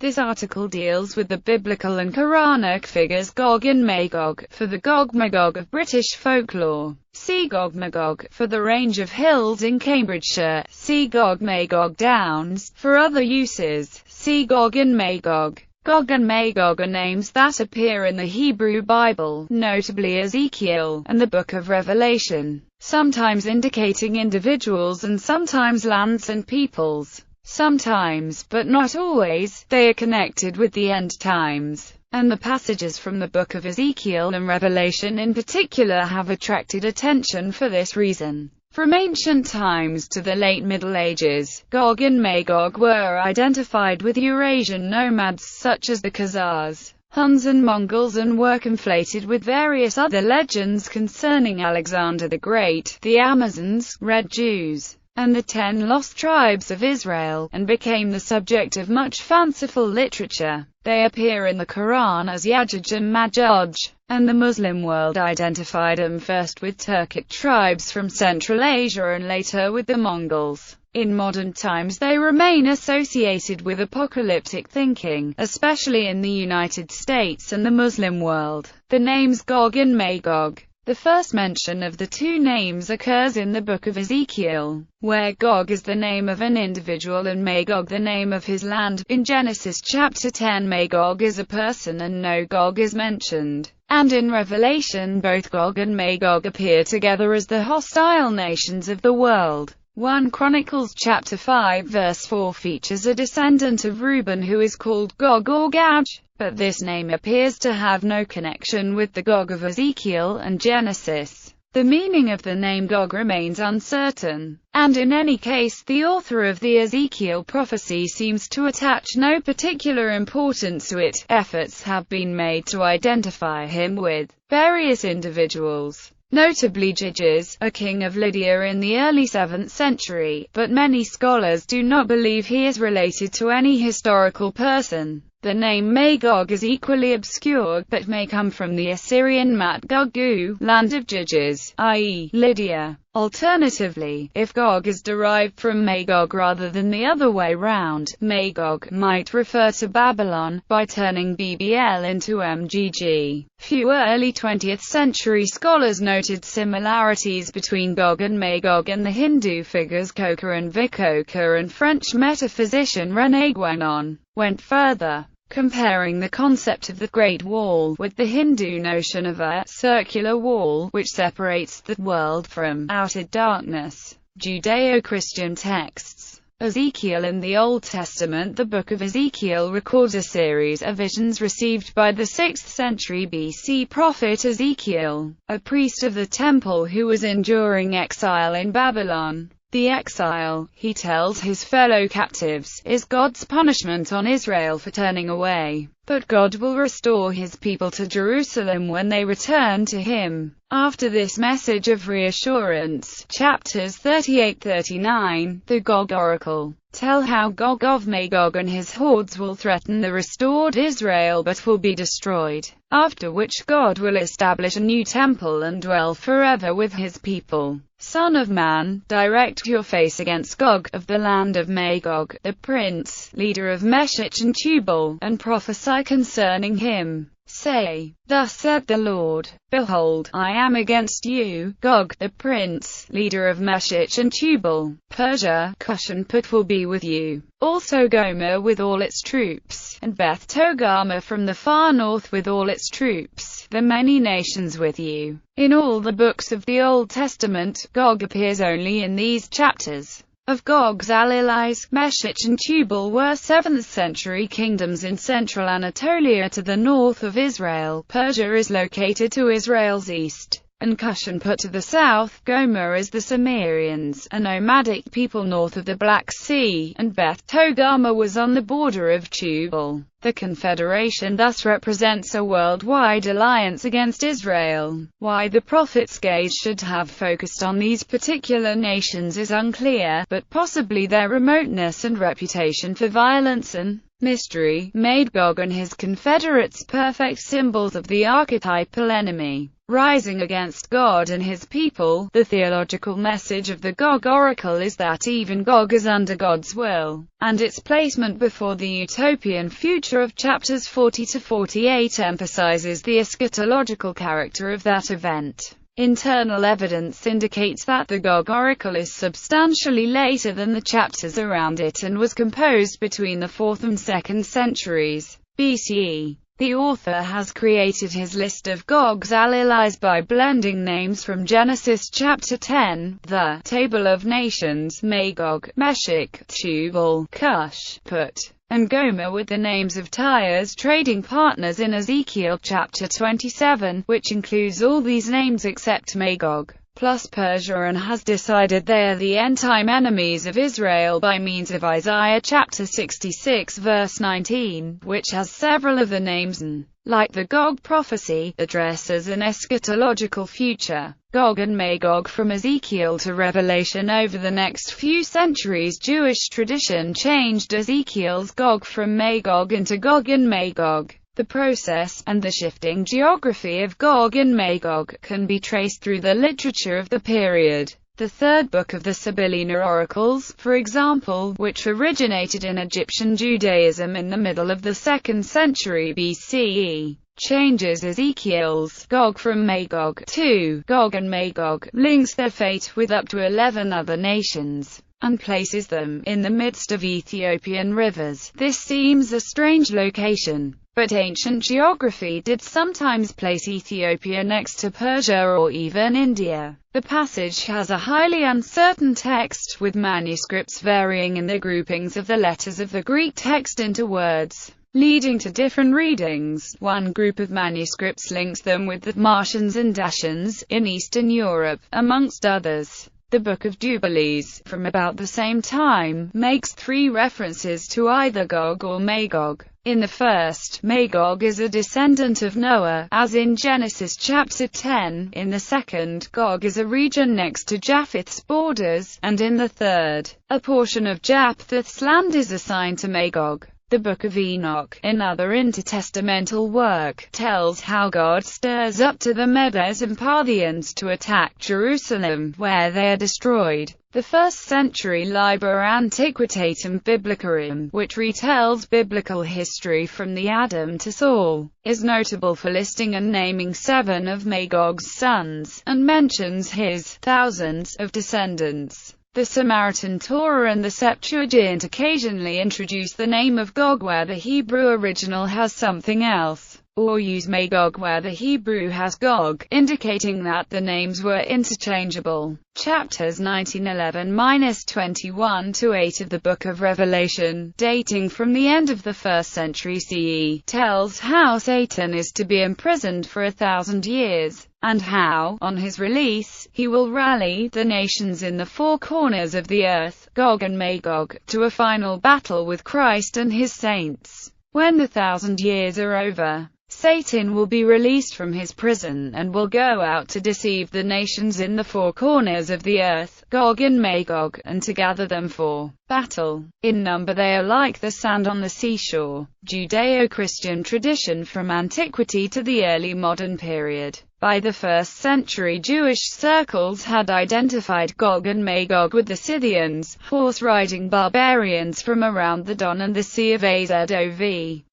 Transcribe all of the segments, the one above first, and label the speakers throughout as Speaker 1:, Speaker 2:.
Speaker 1: This article deals with the biblical and Quranic figures Gog and Magog. For the Gog-Magog of British folklore, see Gog-Magog. For the range of hills in Cambridgeshire, see Gog-Magog Downs. For other uses, see Gog and Magog. Gog and Magog are names that appear in the Hebrew Bible, notably Ezekiel, and the Book of Revelation, sometimes indicating individuals and sometimes lands and peoples. Sometimes, but not always, they are connected with the end times, and the passages from the Book of Ezekiel and Revelation in particular have attracted attention for this reason. From ancient times to the late Middle Ages, Gog and Magog were identified with Eurasian nomads such as the Khazars, Huns and Mongols, and were conflated with various other legends concerning Alexander the Great, the Amazons, Red Jews, and the 10 lost tribes of Israel, and became the subject of much fanciful literature. They appear in the Quran as Ya'juj and Ma'juj, and the Muslim world identified them first with Turkic tribes from Central Asia and later with the Mongols. In modern times they remain associated with apocalyptic thinking, especially in the United States and the Muslim world. The names Gog and Magog. The first mention of the two names occurs in the Book of Ezekiel, where Gog is the name of an individual and Magog the name of his land. In Genesis chapter 10 Magog is a person and no Gog is mentioned, and in Revelation both Gog and Magog appear together as the hostile nations of the world. 1 Chronicles chapter 5 verse 4 features a descendant of Reuben who is called Gog or Gad, but this name appears to have no connection with the Gog of Ezekiel and Genesis. The meaning of the name Gog remains uncertain, and in any case the author of the Ezekiel prophecy seems to attach no particular importance to it. Efforts have been made to identify him with various individuals, notably Gyges, a king of Lydia in the early 7th century, but many scholars do not believe he is related to any historical person. The name Magog is equally obscure, but may come from the Assyrian Mat-Gugu, land of Gyges, i.e., Lydia. Alternatively, if Gog is derived from Magog rather than the other way round, Magog might refer to Babylon, by turning BBL into MGG. Few early 20th century scholars noted similarities between Gog and Magog and the Hindu figures Koka and Vikoka, and French metaphysician René Guénon went further, comparing the concept of the Great Wall with the Hindu notion of a circular wall which separates the world from outer darkness. Judeo-Christian texts. Ezekiel. In the Old Testament, the Book of Ezekiel records a series of visions received by the 6th century BC prophet Ezekiel, a priest of the temple who was enduring exile in Babylon. The exile, he tells his fellow captives, is God's punishment on Israel for turning away, but God will restore his people to Jerusalem when they return to him. After this message of reassurance, chapters 38-39, the Gog Oracle, tell how Gog of Magog and his hordes will threaten the restored Israel but will be destroyed, after which God will establish a new temple and dwell forever with his people. Son of man, direct your face against Gog, of the land of Magog, the prince, leader of Meshech and Tubal, and prophesy concerning him. Say, thus said the Lord, behold, I am against you, Gog, the prince, leader of Meshech and Tubal. Persia, Cush and Put will be with you, also Gomer with all its troops, and Beth Togarmah from the far north with all its troops, the many nations with you. In all the books of the Old Testament, Gog appears only in these chapters. Of Gog's allies, Meshech and Tubal were 7th century kingdoms in central Anatolia to the north of Israel. Persia is located to Israel's east, and Cush and Put to the south. Gomer is the Cimmerians, a nomadic people north of the Black Sea, and Beth Togarmah was on the border of Tubal. The Confederation thus represents a worldwide alliance against Israel. Why the prophet's gaze should have focused on these particular nations is unclear, but possibly their remoteness and reputation for violence and mystery, made Gog and his confederates perfect symbols of the archetypal enemy, rising against God and his people. The theological message of the Gog Oracle is that even Gog is under God's will, and its placement before the utopian future of chapters 40 to 48 emphasizes the eschatological character of that event. Internal evidence indicates that the Gog Oracle is substantially later than the chapters around it and was composed between the 4th and 2nd centuries BCE. The author has created his list of Gog's allies by blending names from Genesis chapter 10, the Table of Nations, Magog, Meshech, Tubal, Cush, Put, and Gomer, with the names of Tyre's trading partners in Ezekiel chapter 27, which includes all these names except Magog, plus Persia, and has decided they are the end-time enemies of Israel by means of Isaiah chapter 66 verse 19, which has several of the names and, like the Gog prophecy, addresses an eschatological future. Gog and Magog from Ezekiel to Revelation. Over the next few centuries, Jewish tradition changed Ezekiel's Gog from Magog into Gog and Magog. The process, and the shifting geography of Gog and Magog, can be traced through the literature of the period. The third book of the Sibylline Oracles, for example, which originated in Egyptian Judaism in the middle of the 2nd century BCE, changes Ezekiel's Gog from Magog to Gog and Magog, links their fate with up to 11 other nations, and places them in the midst of Ethiopian rivers. This seems a strange location, but ancient geography did sometimes place Ethiopia next to Persia or even India. The passage has a highly uncertain text, with manuscripts varying in the groupings of the letters of the Greek text into words, leading to different readings. One group of manuscripts links them with the Martians and Dacians in Eastern Europe, amongst others. The Book of Jubilees, from about the same time, makes 3 references to either Gog or Magog. In the first, Magog is a descendant of Noah, as in Genesis chapter 10. In the second, Gog is a region next to Japheth's borders, and in the third, a portion of Japheth's land is assigned to Magog. The Book of Enoch, another intertestamental work, tells how God stirs up to the Medes and Parthians to attack Jerusalem, where they are destroyed. The 1st century Liber Antiquitatum Biblicarum, which retells biblical history from the Adam to Saul, is notable for listing and naming 7 of Magog's sons, and mentions his thousands of descendants. The Samaritan Torah and the Septuagint occasionally introduce the name of Gog where the Hebrew original has something else, or use Magog where the Hebrew has Gog, indicating that the names were interchangeable. Chapters 19:11–21 to 8 of the Book of Revelation, dating from the end of the 1st century CE, tells how Satan is to be imprisoned for 1,000 years, and how, on his release, he will rally the nations in the 4 corners of the earth, Gog and Magog, to a final battle with Christ and his saints. When the 1,000 years are over, Satan will be released from his prison and will go out to deceive the nations in the 4 corners of the earth, Gog and Magog, and to gather them for battle. In number they are like the sand on the seashore. Judeo-Christian tradition from Antiquity to the early modern period. By the 1st century, Jewish circles had identified Gog and Magog with the Scythians, horse-riding barbarians from around the Don and the Sea of Azov,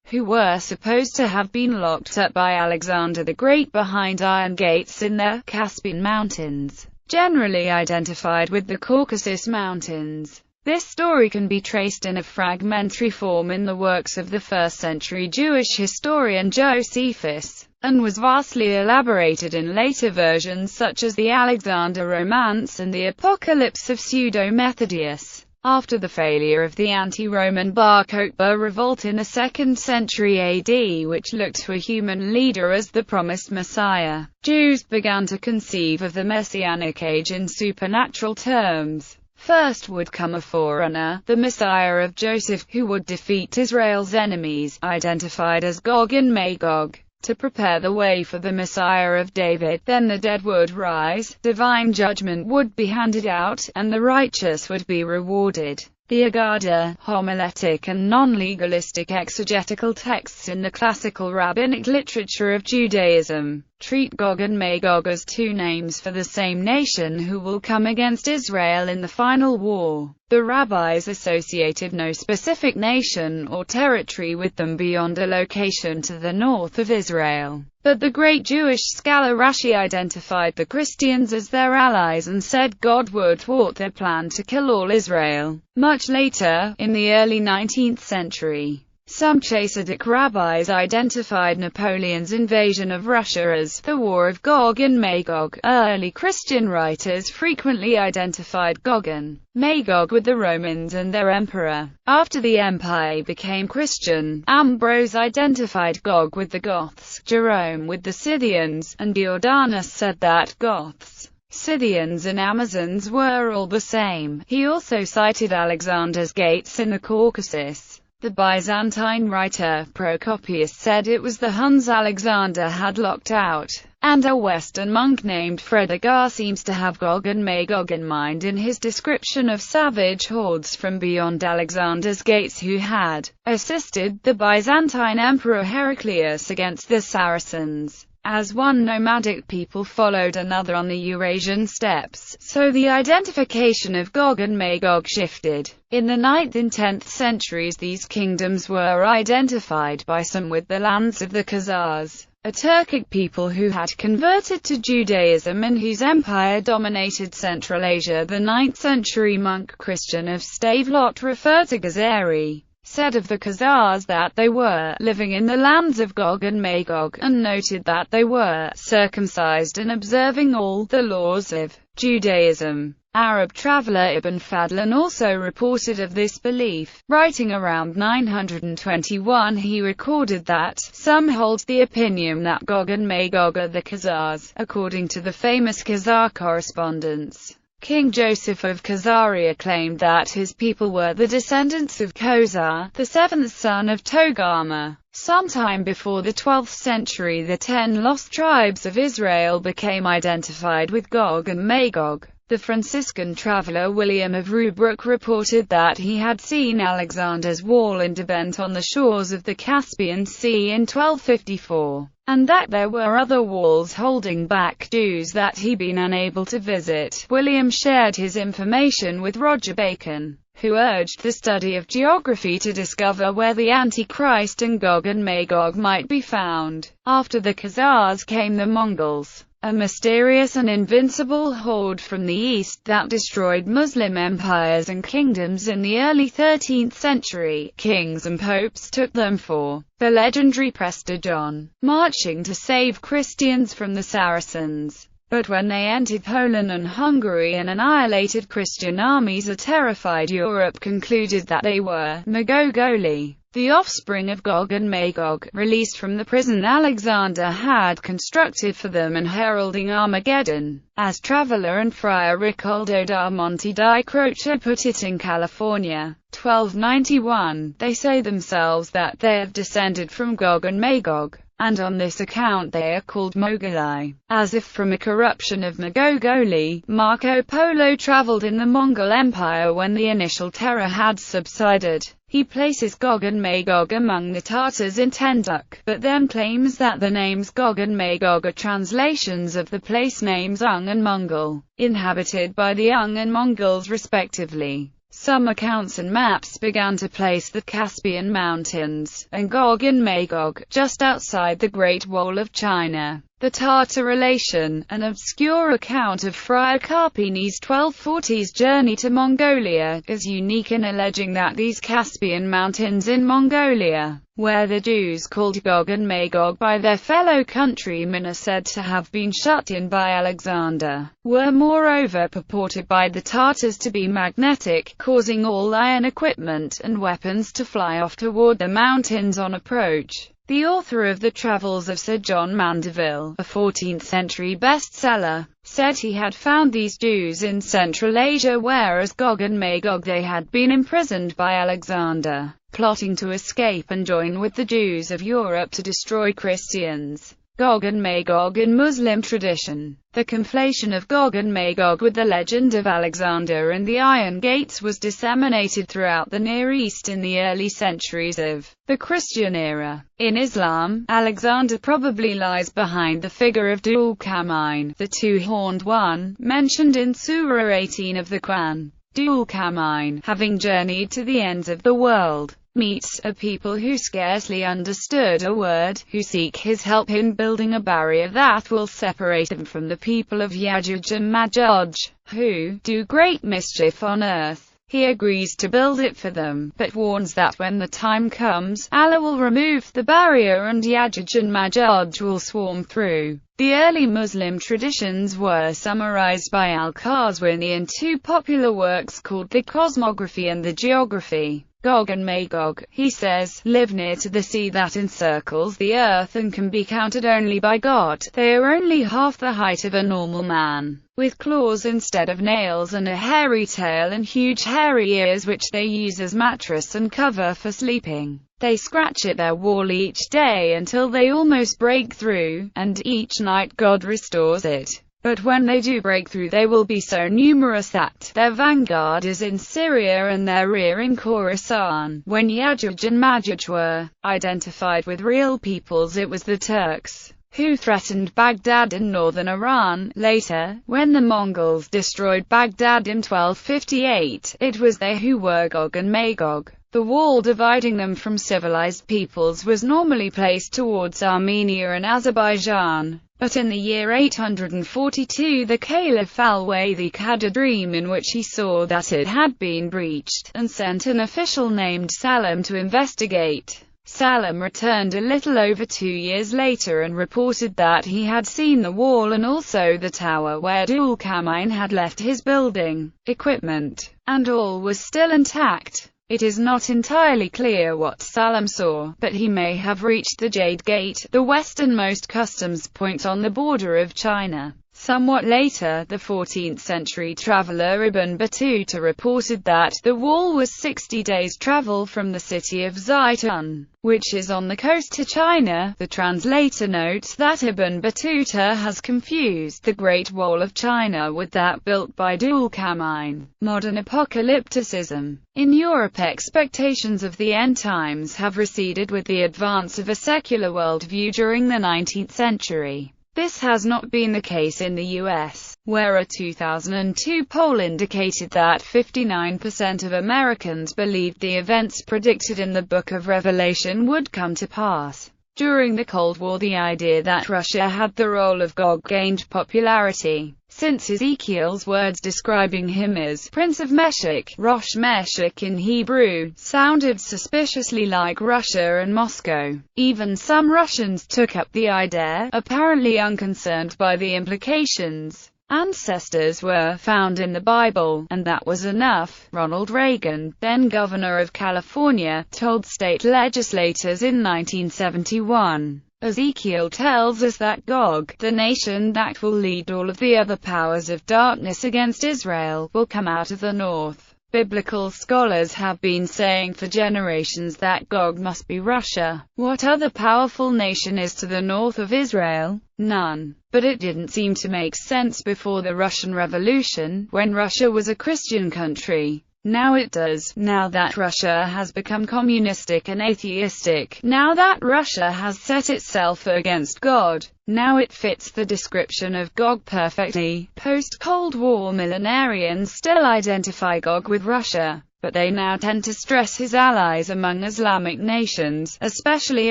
Speaker 1: who were supposed to have been locked up by Alexander the Great behind iron gates in the Caspian Mountains, generally identified with the Caucasus Mountains. This story can be traced in a fragmentary form in the works of the 1st century Jewish historian Josephus, and was vastly elaborated in later versions such as the Alexander Romance and the Apocalypse of Pseudo-Methodius. After the failure of the anti-Roman Bar Kokhba revolt in the 2nd century AD, which looked to a human leader as the promised Messiah, Jews began to conceive of the Messianic age in supernatural terms. First would come a forerunner, the Messiah of Joseph, who would defeat Israel's enemies, identified as Gog and Magog, to prepare the way for the Messiah of David. Then the dead would rise, divine judgment would be handed out, and the righteous would be rewarded. The Agada, homiletic and non-legalistic exegetical texts in the classical rabbinic literature of Judaism, treat Gog and Magog as two names for the same nation who will come against Israel in the final war. The rabbis associated no specific nation or territory with them beyond a location to the north of Israel. But the great Jewish scholar Rashi identified the Christians as their allies and said God would thwart their plan to kill all Israel. Much later, in the early 19th century, some Chassidic rabbis identified Napoleon's invasion of Russia as the War of Gog and Magog. Early Christian writers frequently identified Gog and Magog with the Romans and their emperor. After the empire became Christian, Ambrose identified Gog with the Goths, Jerome with the Scythians, and Jordanus said that Goths, Scythians and Amazons were all the same. He also cited Alexander's gates in the Caucasus. The Byzantine writer Procopius said it was the Huns Alexander had locked out, and a Western monk named Fredegar seems to have Gog and Magog in mind in his description of savage hordes from beyond Alexander's gates who had assisted the Byzantine Emperor Heraclius against the Saracens. As one nomadic people followed another on the Eurasian steppes, so the identification of Gog and Magog shifted. In the 9th and 10th centuries these kingdoms were identified by some with the lands of the Khazars, a Turkic people who had converted to Judaism and whose empire dominated Central Asia. The 9th century monk Christian of Stavelot referred to Khazari, said of the Khazars that they were living in the lands of Gog and Magog, and noted that they were circumcised and observing all the laws of Judaism. Arab traveller Ibn Fadlan also reported of this belief. Writing around 921 he recorded that, some hold the opinion that Gog and Magog are the Khazars, according to the famous Khazar correspondence. King Joseph of Khazaria claimed that his people were the descendants of Khosar, the seventh son of Togarma. Sometime before the 12th century the 10 lost tribes of Israel became identified with Gog and Magog. The Franciscan traveller William of Rubruck reported that he had seen Alexander's wall in Debent on the shores of the Caspian Sea in 1254, and that there were other walls holding back Jews that he'd been unable to visit. William shared his information with Roger Bacon, who urged the study of geography to discover where the Antichrist and Gog and Magog might be found. After the Khazars came the Mongols, a mysterious and invincible horde from the east that destroyed Muslim empires and kingdoms in the early 13th century. Kings and popes took them for the legendary Prester John, marching to save Christians from the Saracens. But when they entered Poland and Hungary and annihilated Christian armies, a terrified Europe concluded that they were Magogoli, the offspring of Gog and Magog, released from the prison Alexander had constructed for them and heralding Armageddon. As traveller and friar Ricardo da Monte di Croce put it in California, 1291, they say themselves that they have descended from Gog and Magog, and on this account they are called Mogoli, as if from a corruption of Magogoli. Marco Polo travelled in the Mongol Empire when the initial terror had subsided. He places Gog and Magog among the Tartars in Tenduk, but then claims that the names Gog and Magog are translations of the place names Ung and Mongol, inhabited by the Ung and Mongols respectively. Some accounts and maps began to place the Caspian Mountains, and Gog and Magog, just outside the Great Wall of China. The Tartar Relation, an obscure account of Friar Carpini's 1240s journey to Mongolia, is unique in alleging that these Caspian Mountains in Mongolia, where the Jews called Gog and Magog by their fellow countrymen are said to have been shut in by Alexander, were moreover purported by the Tartars to be magnetic, causing all iron equipment and weapons to fly off toward the mountains on approach. The author of the Travels of Sir John Mandeville, a 14th-century bestseller, said he had found these Jews in Central Asia, whereas Gog and Magog they had been imprisoned by Alexander, plotting to escape and join with the Jews of Europe to destroy Christians. Gog and Magog in Muslim tradition. The conflation of Gog and Magog with the legend of Alexander and the Iron Gates was disseminated throughout the Near East in the early centuries of the Christian era. In Islam, Alexander probably lies behind the figure of Dul-Qarnayn, the two-horned one, mentioned in Surah 18 of the Quran. Dul-Qarnayn, having journeyed to the ends of the world, meets a people who scarcely understood a word, who seek his help in building a barrier that will separate him from the people of Ya'juj and Ma'juj, who do great mischief on earth. He agrees to build it for them, but warns that when the time comes, Allah will remove the barrier and Ya'juj and Ma'juj will swarm through. The early Muslim traditions were summarized by Al-Qazwini in two popular works called The Cosmography and the Geography. Gog and Magog, he says, live near to the sea that encircles the earth and can be counted only by God. They are only half the height of a normal man, with claws instead of nails and a hairy tail and huge hairy ears which they use as mattress and cover for sleeping. They scratch at their wall each day until they almost break through, and each night God restores it. But when they do break through, they will be so numerous that their vanguard is in Syria and their rear in Khorasan. When Ya'juj and Ma'juj were identified with real peoples, it was the Turks who threatened Baghdad in northern Iran. Later, when the Mongols destroyed Baghdad in 1258, it was they who were Gog and Magog. The wall dividing them from civilized peoples was normally placed towards Armenia and Azerbaijan. But in the year 842 the Caliph al-Waythaq had a dream in which he saw that it had been breached, and sent an official named Salam to investigate. Salam returned a little over 2 years later and reported that he had seen the wall and also the tower where Dul-Qarnayn had left his building equipment, and all was still intact. It is not entirely clear what Salam saw, but he may have reached the Jade Gate, the westernmost customs point on the border of China. Somewhat later, the 14th century traveller Ibn Battuta reported that the wall was 60 days' travel from the city of Zaitun, which is on the coast to China. The translator notes that Ibn Battuta has confused the Great Wall of China with that built by Dul-Qarnayn. Modern apocalypticism. In Europe, expectations of the end times have receded with the advance of a secular worldview during the 19th century. This has not been the case in the US, where a 2002 poll indicated that 59% of Americans believed the events predicted in the Book of Revelation would come to pass. During the Cold War, the idea that Russia had the role of Gog gained popularity, since Ezekiel's words describing him as Prince of Meshech, Rosh Meshech in Hebrew, sounded suspiciously like Russia and Moscow. Even some Russians took up the idea, apparently unconcerned by the implications. Ancestors were found in the Bible, and that was enough. Ronald Reagan, then governor of California, told state legislators in 1971. Ezekiel tells us that Gog, the nation that will lead all of the other powers of darkness against Israel, will come out of the north. Biblical scholars have been saying for generations that Gog must be Russia. What other powerful nation is to the north of Israel? None. But it didn't seem to make sense before the Russian Revolution, when Russia was a Christian country. Now it does. Now that Russia has become communistic and atheistic, now that Russia has set itself against God, now it fits the description of Gog perfectly. Post-Cold War millenarians still identify Gog with Russia, but they now tend to stress his allies among Islamic nations, especially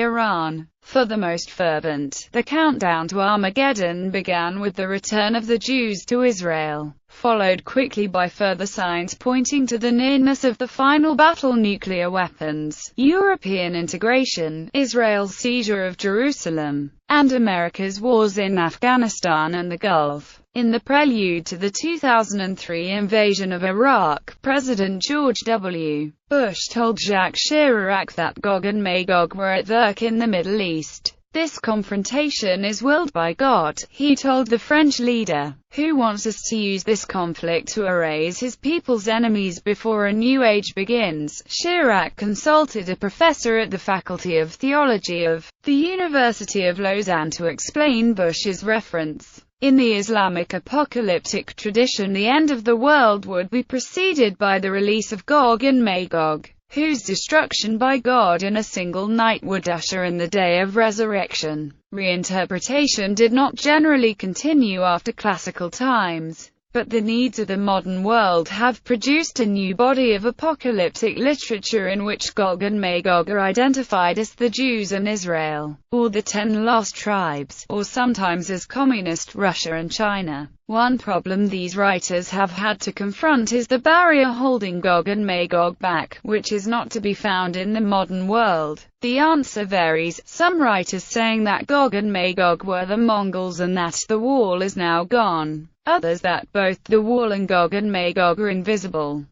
Speaker 1: Iran. For the most fervent, the countdown to Armageddon began with the return of the Jews to Israel, followed quickly by further signs pointing to the nearness of the final battle: nuclear weapons, European integration, Israel's seizure of Jerusalem, and America's wars in Afghanistan and the Gulf. In the prelude to the 2003 invasion of Iraq, President George W. Bush told Jacques Chirac that Gog and Magog were at work in the Middle East. This confrontation is willed by God, he told the French leader, who wants us to use this conflict to erase his people's enemies before a new age begins. Chirac consulted a professor at the Faculty of Theology of the University of Lausanne to explain Bush's reference. In the Islamic apocalyptic tradition, the end of the world would be preceded by the release of Gog and Magog, whose destruction by God in a single night would usher in the day of resurrection. Reinterpretation did not generally continue after classical times, but the needs of the modern world have produced a new body of apocalyptic literature in which Gog and Magog are identified as the Jews and Israel, or the 10 lost tribes, or sometimes as communist Russia and China. One problem these writers have had to confront is the barrier holding Gog and Magog back, which is not to be found in the modern world. The answer varies, some writers saying that Gog and Magog were the Mongols and that the wall is now gone. Others that both the wall and Gog and Magog are invisible.